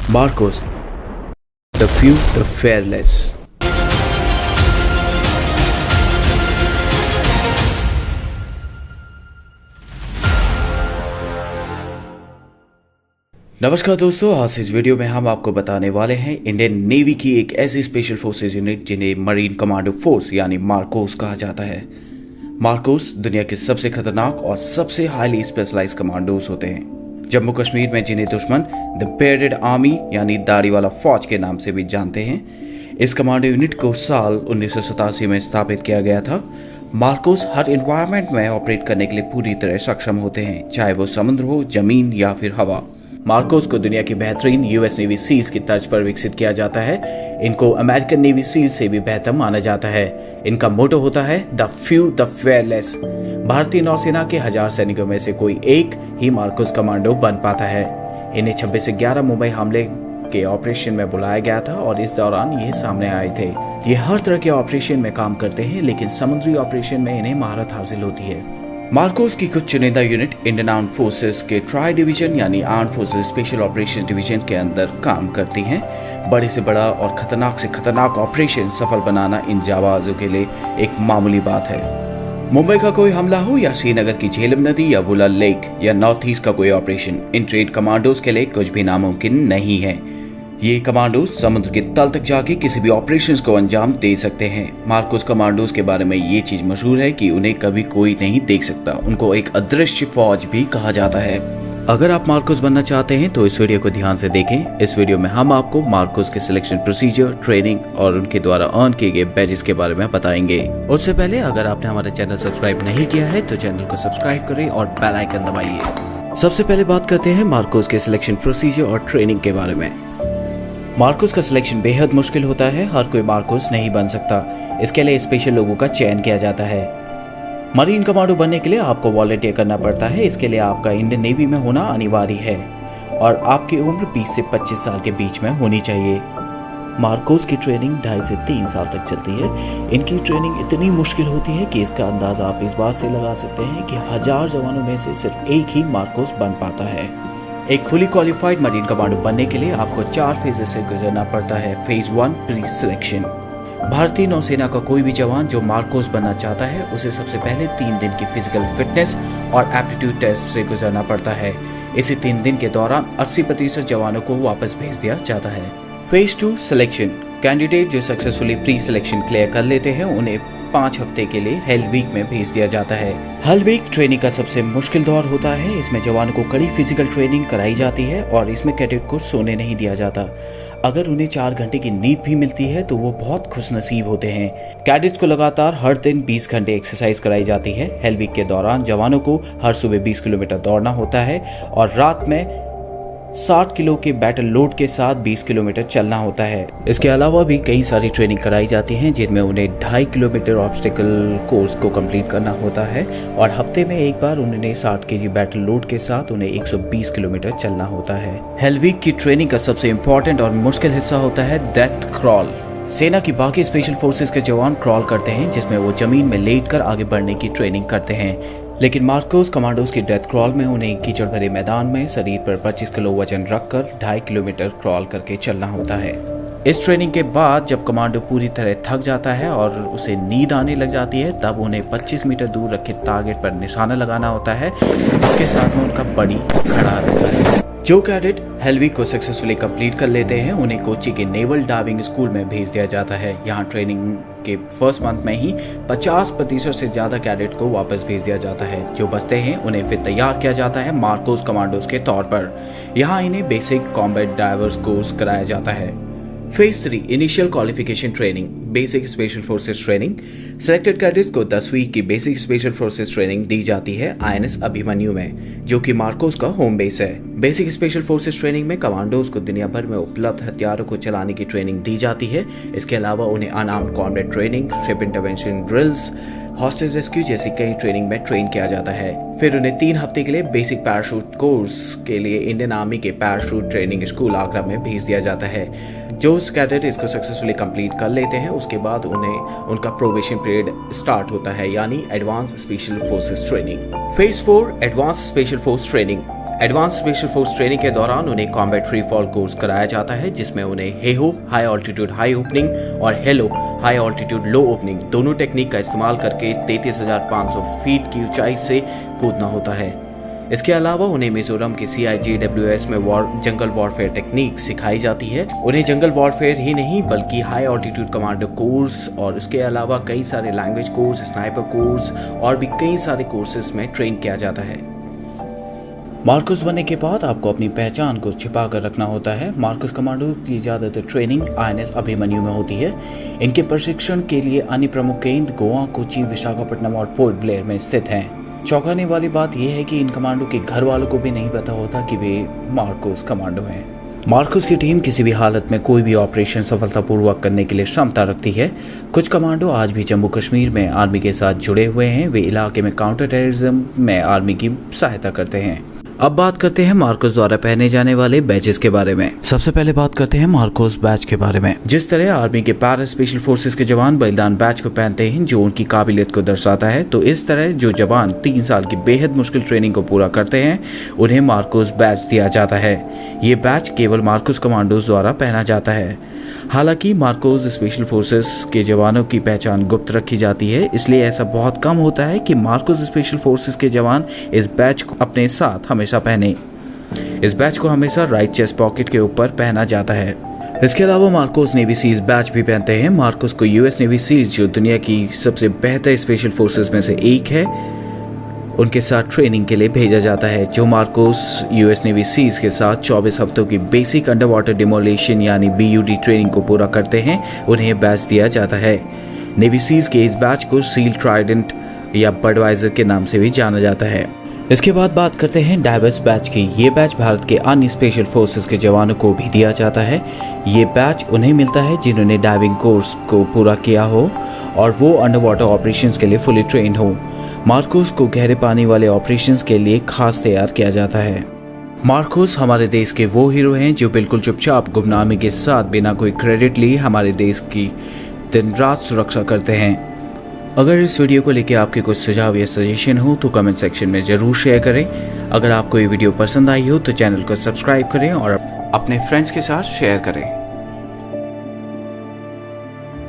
Marcos, the few, the fearless. नमस्कार दोस्तों, आज इस वीडियो में हम आपको बताने वाले हैं इंडियन नेवी की एक ऐसी स्पेशल फोर्सेज यूनिट जिन्हें मरीन कमांडो फोर्स यानी मार्कोस कहा जाता है। मार्कोस दुनिया के सबसे खतरनाक और सबसे हाईली स्पेशलाइज कमांडोज होते हैं। जम्मू कश्मीर में जिन्हें दुश्मन द बेयर्डेड आर्मी यानी दाढ़ी वाला फौज के नाम से भी जानते हैं, इस कमांडो यूनिट को साल 1987 में स्थापित किया गया था। मार्कोस हर एनवायरनमेंट में ऑपरेट करने के लिए पूरी तरह सक्षम होते हैं, चाहे वो समुद्र हो, जमीन या फिर हवा। मार्कोस को दुनिया की बेहतरीन यूएस नेवी सील्स की तर्ज पर विकसित किया जाता है। इनको अमेरिकन नेवी सील्स से भी बेहतर माना जाता है। इनका मोटो होता है द फ्यू द फेयरलेस। भारतीय नौसेना के 1000 सैनिकों में से कोई एक ही मार्कोस कमांडो बन पाता है। इन्हें 26 से 11 मुंबई हमले के ऑपरेशन में बुलाया गया था और इस दौरान ये सामने आए थे। ये हर तरह के ऑपरेशन में काम करते हैं, लेकिन समुद्री ऑपरेशन में इन्हें महारत हासिल होती है। मार्कोस की कुछ चुनिंदा यूनिट इंडियन आर्म्ड फोर्सेस के ट्राई डिवीजन यानी armed forces special operation division के अंदर काम करती हैं। बड़े से बड़ा और खतरनाक से खतरनाक ऑपरेशन सफल बनाना इन जाबाजों के लिए एक मामूली बात है। मुंबई का कोई हमला हो या श्रीनगर की झेलम नदी या वुलर लेक या नॉर्थ ईस्ट का कोई ऑपरेशन, इन ट्रेड कमांडोज के लिए कुछ भी नामुमकिन नहीं है। ये कमांडोज समुद्र के तल तक जाके किसी भी ऑपरेशंस को अंजाम दे सकते हैं। मार्कोस कमांडोज के बारे में ये चीज मशहूर है कि उन्हें कभी कोई नहीं देख सकता। उनको एक अदृश्य फौज भी कहा जाता है। अगर आप मार्कोस बनना चाहते हैं तो इस वीडियो को ध्यान से देखें। इस वीडियो में हम आपको मार्कोस के सिलेक्शन प्रोसीजर, ट्रेनिंग और उनके द्वारा अर्न किए गए बैजेस के बारे में बताएंगे। उससे पहले अगर आपने हमारा चैनल सब्सक्राइब नहीं किया है तो चैनल को सब्सक्राइब करें और बेल आइकन दबाइए। सबसे पहले बात करते हैं मार्कोस के सिलेक्शन प्रोसीजर और ट्रेनिंग के बारे में। मार्कोस का सिलेक्शन बेहद मुश्किल होता है। हर कोई मार्कोस नहीं बन सकता। इसके लिए स्पेशल लोगों का चयन किया जाता है। मरीन कमांडो बनने के लिए आपको वॉलंटियर करना पड़ता है। इसके लिए आपका इंडियन नेवी में होना अनिवार्य है और आपकी उम्र 20 से 25 साल के बीच में होनी चाहिए। मार्कोस की ट्रेनिंग 2.5 से 3 साल तक चलती है। इनकी ट्रेनिंग इतनी मुश्किल होती है कि इसका अंदाजा आप इस बात से लगा सकते हैं कि 1000 जवानों में से सिर्फ एक ही मार्कोस बन पाता है। एक फुली क्वालिफाइड मरीन कमांडो बनने के लिए आपको 4 फेजेस से गुजरना पड़ता है। Phase 1 pre selection. भारतीय नौसेना का कोई भी जवान जो मार्कोस बनना चाहता है उसे सबसे पहले 3 दिन की फिजिकल फिटनेस और एप्टीट्यूड टेस्ट से गुजरना पड़ता है। इसी 3 दिन के दौरान 80% जवानों को वापस भेज दिया जाता है। Phase 2 selection. कैंडिडेट जो सक्सेसफुली प्री सिलेक्शन क्लियर कर लेते हैं उन्हें 5 हफ्ते के लिए हेल वीक में भेज दिया जाता है। हेल वीक ट्रेनिंग का सबसे मुश्किल दौर होता है। इसमें जवानों को कड़ी फिजिकल ट्रेनिंग कराई जाती है और इसमें कैडेट को सोने नहीं दिया जाता। अगर उन्हें 4 घंटे की नींद भी मिलती है तो वो बहुत खुशनसीब होते हैं। कैडेट्स को लगातार हर दिन 20 घंटे एक्सरसाइज कराई जाती है। हेल वीक के दौरान जवानों को हर सुबह 20 किलोमीटर दौड़ना होता है और रात में 60 किलो के बैटल लोड के साथ 20 किलोमीटर चलना होता है। इसके अलावा भी कई सारी ट्रेनिंग कराई जाती है जिनमें उन्हें 2.5 किलोमीटर ऑब्स्टिकल कोर्स को कंप्लीट करना होता है और हफ्ते में एक बार उन्हें 60 केजी बैटल लोड के साथ उन्हें 120 किलोमीटर चलना होता है। हेल वीक की ट्रेनिंग का सबसे इम्पोर्टेंट और मुश्किल हिस्सा होता है डेथ क्रॉल। सेना की बाकी स्पेशल फोर्सेस के जवान क्रॉल करते हैं जिसमें वो जमीन में लेटकर आगे बढ़ने की ट्रेनिंग करते हैं, लेकिन मार्कोस कमांडोज की डेथ क्रॉल में उन्हें कीचड़ भरे मैदान में शरीर पर 25 किलो वजन रखकर 2.5 किलोमीटर क्रॉल करके चलना होता है। इस ट्रेनिंग के बाद जब कमांडो पूरी तरह थक जाता है और उसे नींद आने लग जाती है तब उन्हें 25 मीटर दूर रखे टारगेट पर निशाना लगाना होता है जिसके साथ में उनका बड़ी खड़ा रहता है। जो कैडेट हेल वीक को सक्सेसफुली कंप्लीट कर लेते हैं उन्हें कोची के नेवल डाइविंग स्कूल में भेज दिया जाता है। यहाँ ट्रेनिंग के फर्स्ट मंथ में ही 50% से ज्यादा कैडेट को वापस भेज दिया जाता है। जो बचते हैं उन्हें फिर तैयार किया जाता है मार्कोस कमांडोज के तौर पर। यहाँ इन्हें बेसिक कॉम्बैट डाइवर्स कोर्स कराया जाता है। Phase 3 initial qualification training, basic special forces training. Selected cadets को 10 वीक की बेसिक स्पेशल फोर्सेस ट्रेनिंग दी जाती है INS अभिमन्यु में, जो कि मार्कोस का होम बेस है। बेसिक स्पेशल फोर्सेस ट्रेनिंग में कमांडोज को दुनिया भर में उपलब्ध हथियारों को चलाने की ट्रेनिंग दी जाती है। इसके अलावा उन्हें unarmoured combat training, ship intervention drills, hostage rescue जैसी कई ट्रेनिंग में ट्रेन किया जाता है। फिर उन्हें 3 हफ्ते के लिए बेसिक पैराशूट कोर्स के लिए इंडियन आर्मी के पैराशूट ट्रेनिंग स्कूल आगरा में भेज दिया जाता है। जो कैडेट इसको सक्सेसफुली कंप्लीट कर लेते हैं उसके बाद उन्हें उनका प्रोबेशन पीरियड स्टार्ट होता है, यानी advance special forces training. Phase 4 advance special force training. Advance special force training के दौरान उन्हें कॉम्बैट फ्री फॉल कोर्स कराया जाता है, जिसमें उन्हें Heyhoe high altitude high opening और हेलो हाई ऑल्टीट्यूड लो ओपनिंग दोनों टेक्निक का इस्तेमाल करके 33,500 फीट की ऊंचाई से कूदना होता है। इसके अलावा उन्हें मिजोरम की CIGWS में जंगल वॉरफेयर टेक्निक सिखाई जाती है। उन्हें जंगल वॉरफेयर ही नहीं बल्कि हाई ऑल्टीट्यूड कमांडो कोर्स और उसके अलावा कई सारे लैंग्वेज कोर्स, स्नाइपर कोर्स और भी कई सारे कोर्सेज में ट्रेन किया जाता है। मार्कोस बनने के बाद आपको अपनी पहचान को छिपा कर रखना होता है। मार्कोस कमांडो की ज़्यादातर ट्रेनिंग INS अभिमन्यु में होती है। इनके प्रशिक्षण के लिए अन्य प्रमुख केंद्र गोवा, कोची, विशाखापट्टनम और पोर्ट ब्लेयर में स्थित हैं। चौंकाने वाली बात यह है कि इन कमांडो के घर वालों को भी नहीं पता होता कि वे मार्कोस कमांडो हैं। मार्कोस की टीम किसी भी हालत में कोई भी ऑपरेशन सफलतापूर्वक करने के लिए क्षमता रखती है। कुछ कमांडो आज भी जम्मू कश्मीर में आर्मी के साथ जुड़े हुए हैं। वे इलाके में काउंटर टेररिज्म में आर्मी की सहायता करते हैं। अब बात करते हैं मार्कोस द्वारा पहने जाने वाले बैचेस के बारे में। सबसे पहले बात करते हैं मार्कोस बैच के बारे में। जिस तरह आर्मी के पैरा स्पेशल फोर्सेस के जवान बलिदान बैच को पहनते हैं जो उनकी काबिलियत को दर्शाता है, तो इस तरह जो जवान 3 साल की बेहद मुश्किल ट्रेनिंग को पूरा करते हैं उन्हें मार्कोस बैच दिया जाता है। ये बैच केवल मार्कोस कमांडोज द्वारा पहना जाता है। हालांकि मार्कोस स्पेशल फोर्सेस के जवानों की पहचान गुप्त रखी जाती है, इसलिए ऐसा बहुत कम होता है कि मार्कोस स्पेशल फोर्सेस के जवान इस बैच को अपने साथ हमेशा पहने। इस बैच को हमेशा राइट चेस्ट पॉकेट के ऊपर पहना जाता है। इसके अलावा मार्कोस नेवी सीज बैच भी पहनते हैं। मार्कोस को US नेवी सीज जो दुनिया की सबसे बेहतर स्पेशल फोर्सेस में से एक है, उनके साथ ट्रेनिंग के लिए भेजा जाता है। जो मार्कोस US नेवी सीज के साथ 24 हफ्तों की बेसिक अंडर वाटर डिमोलेशन यानी BUD ट्रेनिंग को पूरा करते हैं, उन्हें बैच दिया जाता है। नेवी सीज के इस बैच को सील ट्राइडेंट या बडवाइजर के नाम से भी जाना जाता है। इसके बाद बात करते हैं डाइवर्स बैच की। ये बैच भारत के अन्य स्पेशल फोर्सेस के जवानों को भी दिया जाता है। ये बैच उन्हें मिलता है जिन्होंने डाइविंग कोर्स को पूरा किया हो और वो अंडर वाटर ऑपरेशंस के लिए फुली ट्रेन हो। मार्कोस को गहरे पानी वाले ऑपरेशंस के लिए खास तैयार किया जाता है। मार्कोस हमारे देश के वो हीरो हैं जो बिल्कुल चुपचाप गुमनामी के साथ बिना कोई क्रेडिट लिए हमारे देश की दिन रात सुरक्षा करते हैं। अगर इस वीडियो को लेकर आपके कुछ सुझाव या सजेशन हो तो कमेंट सेक्शन में जरूर शेयर करें। अगर आपको ये वीडियो पसंद आई हो तो चैनल को सब्सक्राइब करें और अपने फ्रेंड्स के साथ शेयर करें।